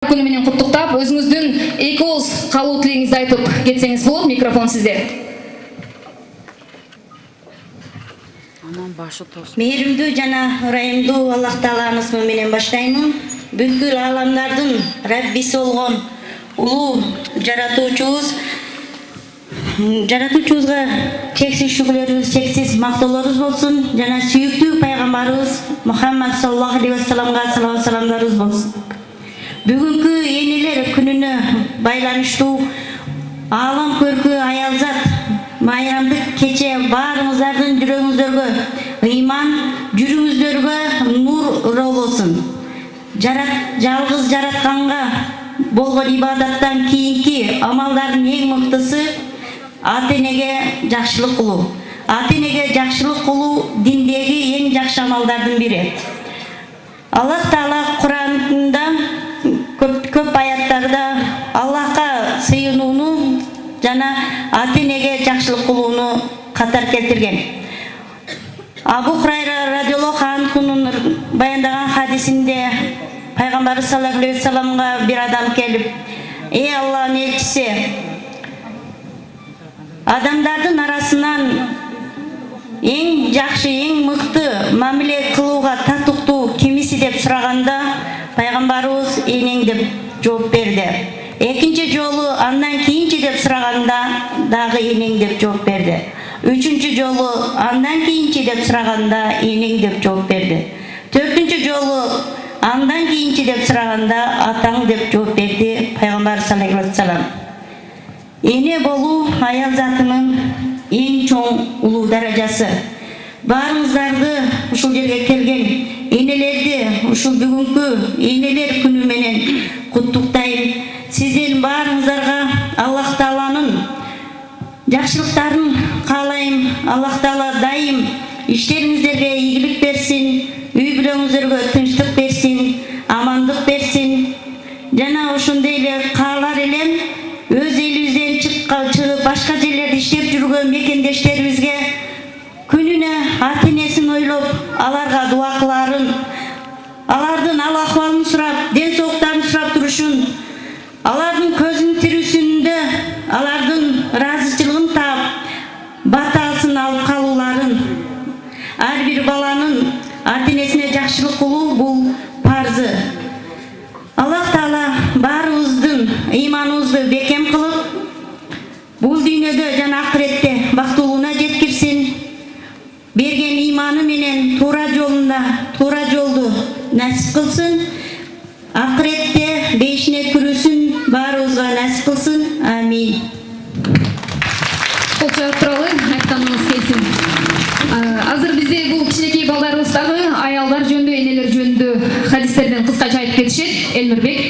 күнү менен куттуктап, өзүңүздүн эки ооз калуу тилегиңизди айтып кетсеңиз болот. Микрофон сизде. Мээримдүү жана ырайымдуу Аллах Тааланын исми менен баштайм. Бүткүл ааламдардын Раббиси болгон улуу жаратуучубузга чексиз шүгүрлөрүбүз, чексиз мактоолорубуз болсун. Жана сүйүктүү пайгамбарыбыз Мухаммад саллаллаху алейхи вассаламга салават саламдарыбыз болсун. Бүгүнкү энелер күнүнө байланыштуу аалам көркү аялзат майрамдык кече баарыңыздардын жүрөгүңүздөргө ыйман, жүрүңүздөргө нур болсун. Жалгыз жаратканга болгон ибадаттан кийинки амалдардын эң мыктысы ата-энеге жакшылык кылуу. Ата-энеге жакшылык кылуу диндеги эң жакшы амалдардын бири. Аллах Таала Кур'анда көп аяттарда Аллахка сыйынууну жана ата-энеге жакшылык кылууну катар келтирген. Абу Хурайра радиаллаху анхунун баяндаган хадисинде пайгамбар саллаллаху алейхи вассаламга бир адам келип: "Эй Аллахтын элчиси, адамдардын арасынан эң жакшы, эң мыкты мамиле кылууга татыктуу кимиси?" деп сураганда, пайгамбарыбыз "Энең" деп жооп берди. Экинчи жолу андан кийинчи деп сураганда дагы "Энең" деп жооп берди. Үчүнчү жолу андан кийинчи деп сураганда "Энең" деп жооп берди. Төртүнчү жолу андан кийинчи деп сураганда "Атаң" деп жооп берди пайгамбар саллаллаху алейхи вассалам. Эне болуу аял затынын эң чоң улуу даражасы. Баарыңыздарды ушул жерге келген энелерди ушул бүгүнкү энелер күнү менен куттуктайм. Сиздердин баарыңыздарга Аллах Тааланын жакшылыктарын каалайм. Аллах Таала дайым иштериңиздерге ийгилик берсин, үй бүлөңүздөргө тынчтык берсин, амандык берсин. Жана ошондой эле каалар элем өз элибизден чыгып башка жерлерде иштеп жүргөн мекендештерибизге күнүнө ата-энесин ойлоп, аларга дуа кыларын, алардын ал акыбалын сурап, ден соолуктарын сурап турушун, алардын көзүнүн тирүүсүндө алардын ыраазычылыгын таап, батасын алып калууларын, ар бир баланын ата-энесине жакшылык кылуу бул парзы. Аллах Таала баарыбыздын ыйманыбызды бекем кылып, бул дүйнөдө жана акыретте бактылууна жеткирсин. Берген ыйманы менен туура жолду насип кылсын. Акыретте бейишине кирүүсүн баарыбызга насип кылсын. Амин. Кол чаап туралы айтканыңыз келсин. Азыр бизде бул кичинекей балдарыбыз дагы аялдар жөнүндө, энелер жөнүндө хадистерден кыскача айтып кетишет. Элмирбек.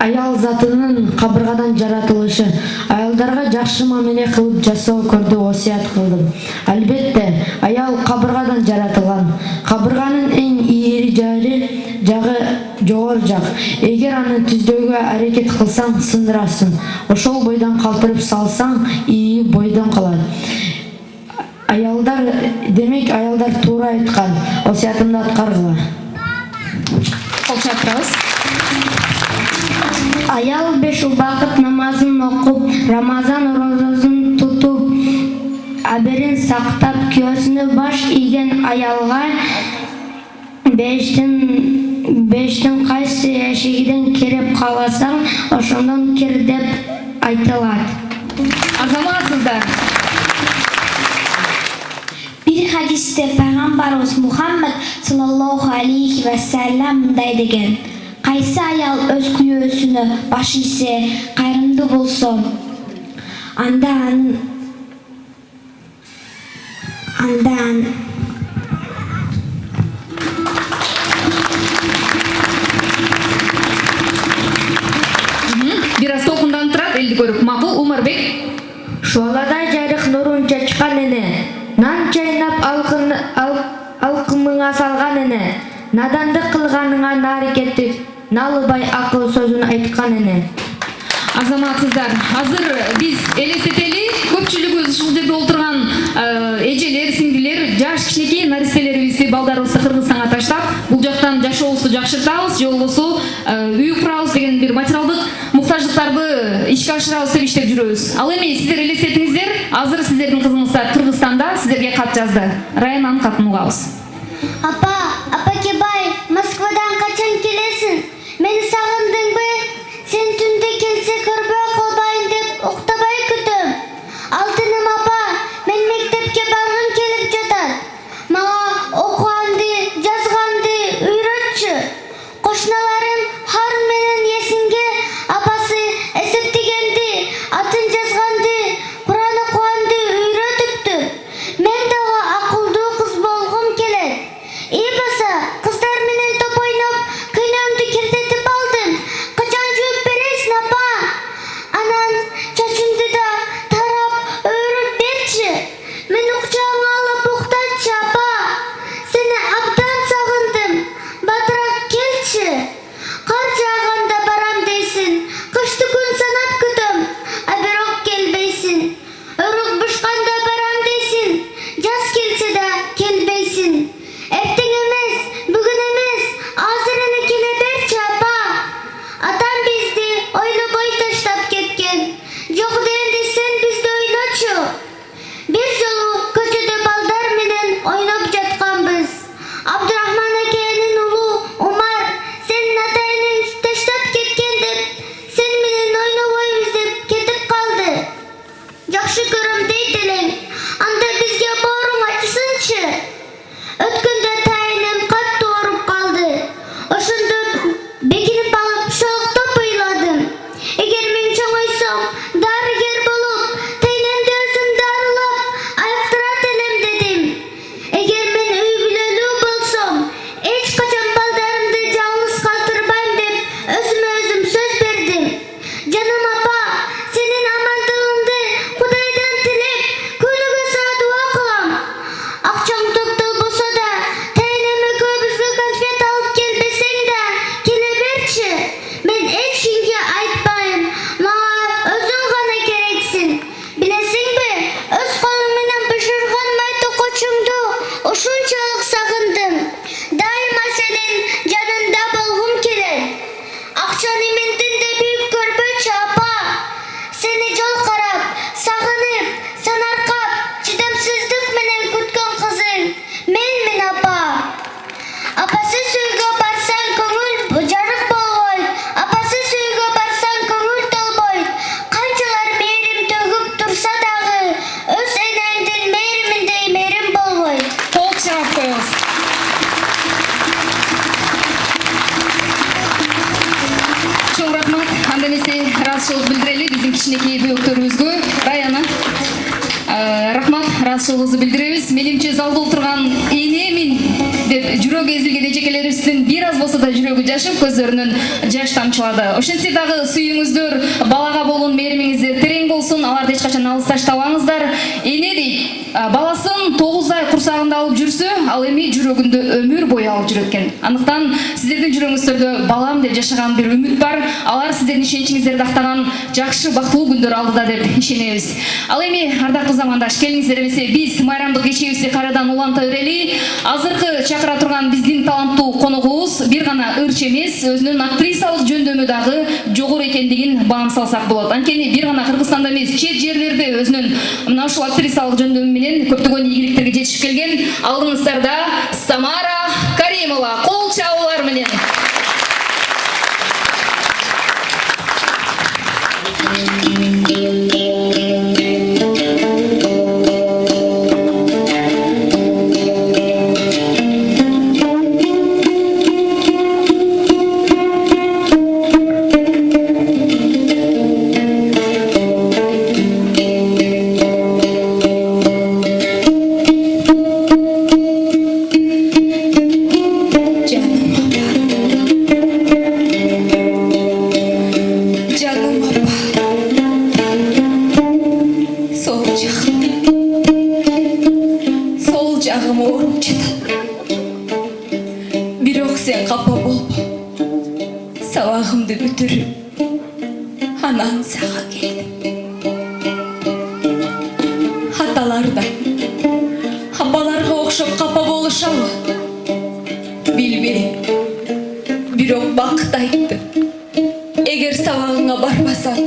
Аял затынын кабыргадан жаратылышы. Аялдарга жакшы мамиле кылып жасоо көрдү осуят кылдым. Албетте, аял кабыргадан жаратылган. Кабырганын эң ийри жагы жогору жак. Эгер аны түздөөгө аракет кылсаң, сындырасың. Ошол бойдон калтырып салсаң, ийи бойдон калат. Демек аялдар туура айткан. Осуятымды аткаргыла. Кол чаап турабыз. Аял 5 убакыт намазын окуп, Рамазан оразасын тутуп, аберин сактап, күйөөсүнө баш ийген аялга бештин кайсы эшигинен кирип каласаң, ошондон кир деп айтылат. Азаматсыздар. Бир хадисте пайгамбарыбыз Мухаммад саллаллаху алейхи вассалам мындай деген: кайсы аял өз күйөөсүнө баш ийсе, кайрымдуу болсо, андан бир аз толкунданып турат, элди көрүп. Макул. Умарбек. Шуаладай жарык нурун чачкан эне, нан чайнап алкымыңа салган эне, надандык кылганыңа наары кетип, налыбай акыл сөзүн айткан эне. Азаматсыздар, азыр биз элестетели, көп көпчүлүгү ушул жерде отурган эжелер, сиңдилер, жаш кичинекей наристелерибизди, балдарыбызды Кыргызстанга таштап, бул жактан жашообузду жакшыртабыз, же болбосо үй курабыз деген бир материалдык муктаждыктарды ишке ашырабыз деп иштеп жүрөбүз. Ал эми сиздер элестетиңиздер, азыр сиздердин кызыңыздар Кыргызстанда сиздерге кат жазды. Раянанын катын угабыз. Апакебай, Москвадан качан келесин? Мени сагындыңбы? Сен түндө келсе көрбөй калбайын деп уктабай күтөм. Алтыным апа, мен мектепке баргым келип жатат. Мага окуганды, жазганды үйрөтчү. Кошуналарым Харун менен Есинге апасы эсептегенди, атын жазганды, Куран окуганды үйрөтүптү. Мен дагы акылдуу кыз болгум келет. Баса, кыздар менен топ ойноп, кыйнамды кирдетип алдым. Качан жууп бересиң, апа? Анан чачымды да тарап, өрүп берчи. Мени кучагыңа алып уктатчы, апа. Сени абдан сагындым. Батыраак келчи. Кар жааганда барам дейсиң. Кышты күн санап күтөм, а бирок келбейсиң. Өрүк бышканда барам дейсиң. Жаз келсе да келбейсиң. Эртең эмес, бүгүн эмес, азыр эле келе берчи, апа. Атам бизди ойлобой таштап кеткен. Жок дегенде сен бизди ойлочу. Бир жолу көчөдө балдар менен ойноп жатканбыз. Абдурахман экенин улу Умар сенин атайының таштап кеткен деп, сен менен ойнобойбуз деп кетип калды. Жакшы көрөм дейт элең. Анда бизге бооруң ачысынчы. Өткөндө тайыным катты ооруп калды. Ошондо бекинип алып шоктоп ыйладым. Эгер мен чоңойсом, дарыгер болуп, тайнемди өзүм дарылап, айыктырат элем дедим. Эгер мен үй бүлөлүү болсом, эч качан балдарымды жалгыз калтырбайм деп өзүмө өзүм сөз бердим. Жаным апа, сенин амандыгыңды Кудайдан тилеп, күнүгө саат дуа кылам. Акчаң топтолбосо да, тайнем экөөбүзгө конфет алып келбесең да, келе берчи. Мен эч кимге айтпайм. Мага өзүң гана керексиң. Билесиңби, өз колум менен бышырган майтокочуңду ушунчалык сагындым. Дайыма сенин жанында болгум келет. Акчаны менден да бийик көрбөчү, апа. Сени жол карап, сагынып, санаркап, чыдамсыздык менен күткөн кызың менмин, апа. Апасыз үйгө барсаң көңүл жарык болбойт. Апасыз үйгө барсаң көңүл толбойт. Канчалар мээрим төгүп турса дагы, өз энеңдин мээриминдей мээрим болбойт. Кол чаап коебуз. Чоң рахмат. Анда эмесе ыраазычылык билдирели биздин кичинекей бөөктөрүбүзгө. Раяна, рахмат, ыраазычылыгыбызды билдиребиз. Менимче залда отурган энемин деп жүрөгү эзилген эжекелерибиздин бир аз болсо да жүрөгү жашып, көздөрүнөн жаш тамчылады. Ошентсе дагы сүйүүңүздөр, балага болгон мээримиңиздер терең болсун, аларды эч качан алыс таштабаңыздар. Эне дейт, баласын 9 ай курсагында алып жүрсө, ал эми жүрөгүндө өмүр бою алып жүрөт экен. Андыктан сиздердин жүрөгүңүздөрдө балам деп жашаган бир үмүт бар. Алар сиздердин ишеничиңиздерди актаган жакшы бактылуу күндөр алдыда деп ишенебиз. Ал эми ардактуу замандаш, келиңиздер эмесе биз майрамдык кечебизди кайрадан уланта берели. Азыркы чакыра турган биздин таланттуу коногубуз бир гана ырч эмес, өзүнүн актрисалык жөндөмү дагы жогору экендигин баам салсак болот. Анткени бир гана Кыргызстанда эмес, чет жерлерде өзүнүн мына ушул актрисалык жөндөмү менен көптөгөн ийгиликтерге жетишип келген. Алдыңыздарда Самара Каримова. Кол чабуулар менен. сен капа болбо. Сабагымды бүтүрүп, анан сага келдим. аналар да апаларга окшоп капа болушабы билбейм. Бирок бакыт айтты. Эгер сабагыңа барбасаң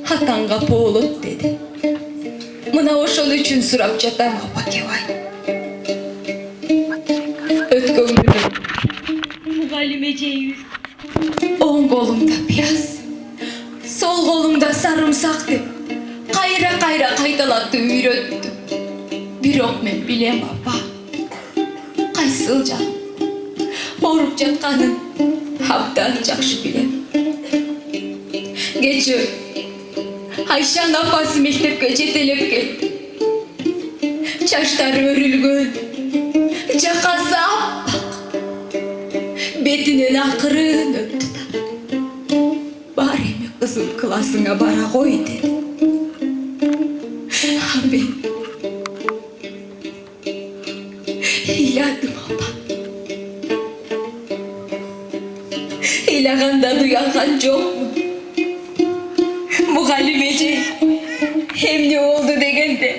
атаң капа болот деди. Мына ошол үчүн сурап жатам апа кебай. Өткөн күнү мугалим эжейибиз оң колуңда пияз, сол колуңда сарымсак деп кайра кайталатып үйрөттү. Бирок мен билем апа, кайсыл жак ооруп жатканын абдан жакшы билем. Кечээ Айшан апасы мектепке жетелеп келди. Чачтары өрүлгөн, жакасы аппак, бетинен акырын өттү да бар эми кызым классыңа бара кой деди. Мен ыйладым апа. Ыйлагандан уянган жокмун. Мугалим эже эмне болду дегенде